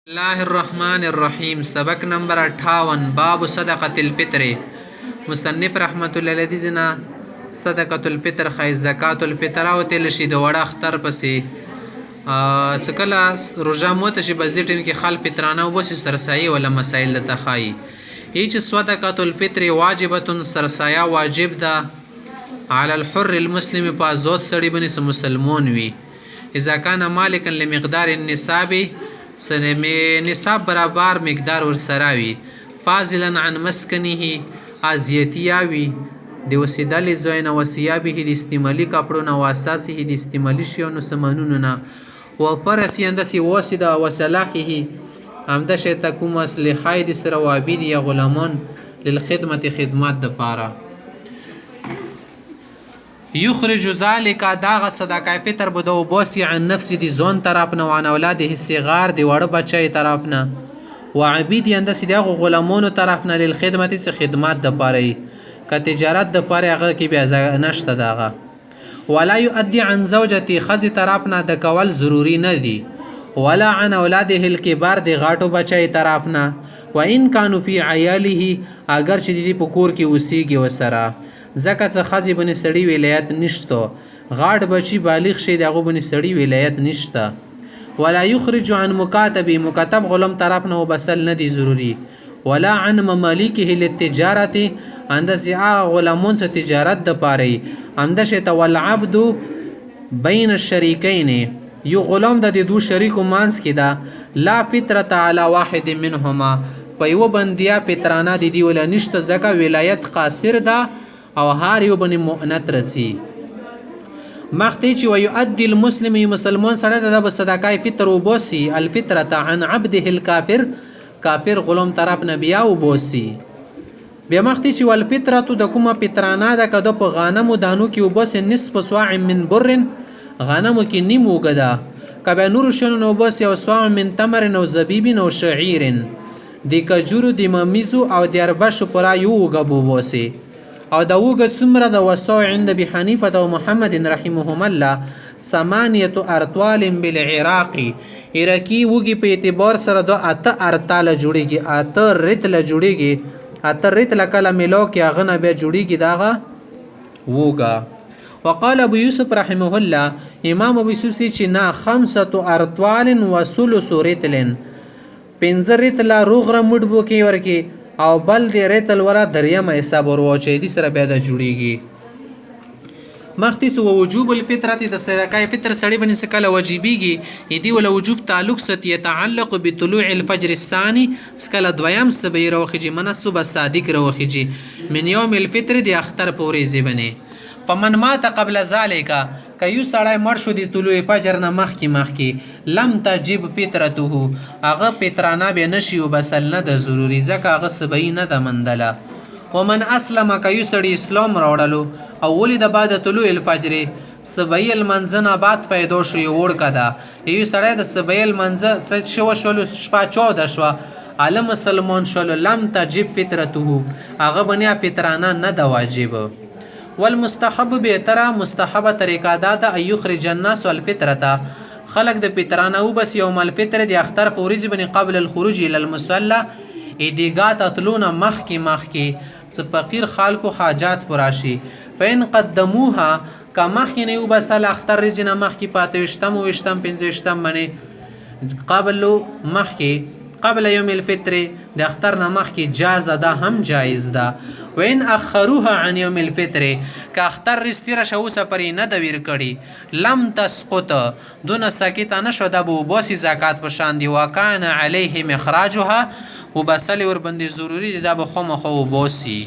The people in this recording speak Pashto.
الله الرحمن الرحیم سبق نمبر 58 باب صدقة الفطر مصنف رحمت الله علیه زنا صدقة الفطر خای زکات الفطر او تل شي د وړه اختر پسې سکلا روزه موت شي بس د ټین کې خال فطرانه او بس سرسایي ولا مسائل د تخای هیڅ صدقة الفطر واجبه سرسایا واجب ده على الحر المسلم پازوت سړي بني مسلمون وي اذا كان مالكا لمقدار النصاب نصاب برابر مقدار ورسراوي فاضلا عن مسکنه ازیتیاوي د وسیدل زوین وسیابه د استعمالي کپړو او اساسه د استعمالي شیونو سمانونو نه و فرسی اندسی وسیدا وسلاحه همدا شی تکوم اصلحای د سره وابید یا غلامان للخدمت خدمات د پاره یخرج ذلك داغ صدقه فطر بدو بوسی عن نفس دی زون طرف نه وان اولاده الصغار دی وړ بچی طرف نه وعبید اندس دی غلامونو طرف نه للخدمت خدمات د پاره ک تجارت د پاره هغه کې بیا نشته داغه ولا يؤدي عن زوجتي خذ طرف نه د کول ضروری نه دی ولا عن اولاده الكبار دی غاټو بچی طرف نه وان كانوا في عياله اگر چې دی په کور کې وسیږي وسره زکه څه خځې بنې سړی ولایت نشته غاټ بچی بالغ شي دغه بنې سړی ولایت نشته ولا يخرج عن مکاتب غلام طرف نه وبسل نه دی ضروری ولا عن مماليكه للتجاره اندسه غلامون څخه تجارت د پاره اندشه تول عبد بین الشریکین یو غلام د دو شریکو مانس کې دا لا فطرت علی واحد منهما په یو بندیا فطرانه دی ولا نشته زکه ولایت قاصر ده او هر یو بنی مؤنت رسی مختی چې ويؤدي المسلم مسلمان سره د صدقه فطر او بوسی الفطره عن عبده الكافر کافر غلام طرف نه بیا او بوسی بیا مختی چې والفطره د کومه فطرانه د کدو په غنمو دانو کې او بوس نصف صاع من بر غنمو کې نیم وګدا کبه نور شنو نو بوس او صاع من تمر او زبیب او شعير د کجورو د ممیزو او د اربش پر یو وګبو بوسی او دا وګ سمره د وسو عند ابي حنيفه او محمد رحمهم الله 8 ارطال بالعراق عراقي وګي په اعتبار سره د اته ارطال جوړيږي اته رتل جوړيږي اته رتل کله ملو کې غنه به جوړيږي داغه وګا وقال ابو يوسف رحمه الله امام ابو يوسف چې نا 5 ارطال وثلث رتلن 15 رتل روغره مډبو کې ورکی او بل دی ریتل ورا دریم حساب ورو چې دي سره بیا د جوړیږي مختص او وجوب الفطره د صدقه فطر سړی بن سکله واجبېږي یدي ول وجوب تعلق ست يتعلق بطلوع الفجر الثاني سکله دویم سبې روخیږي منسوب صادق روخیږي من يوم الفطر د اختر پورې زبنه فمن مات قبل ذلك کيو سړی مړ شو د طلوع فجر نه مخکې لم تجب فطرته هغه فطرانه به نشي وبسل نه د ضروري ځکه هغه سبي نه د مندله ومن اسلم کيو سړی اسلام راوړلو او ولید بعد طلوع الفجر سبي المنزنه بعد پیدا شو وړ کدا یو سړی د سبي المنزه شو شپه 14 شو عالم مسلمان شو لم تجب فطرته هغه بنیا فطرانه نه د واجب والمستحب بهتره مستحبه طریقه دا ايخرج الناس والفطره خلق د فطرانه او بس يوم الفطر د اختر پورې بني قبل الخروج الى المصلى اديغات اتلون مخکی س فقیر خلکو حاجات پراشي فین قدموها کمخکی نه بس اختر رجنه مخکی پاتوشتم وشتم پنځشتم منی قبل يوم الفطر د اختر نه مخکی جاز ده هم جایز ده وین اخروها عن يوم الفطر که اختر رستیره شو سپری نه د ویر کړي لم تسقط دون ساکت نشو د بو بوسی زکات په شان دی وکانه علیه مخراجها وبسل ور باندې ضروری ده به خو بوسی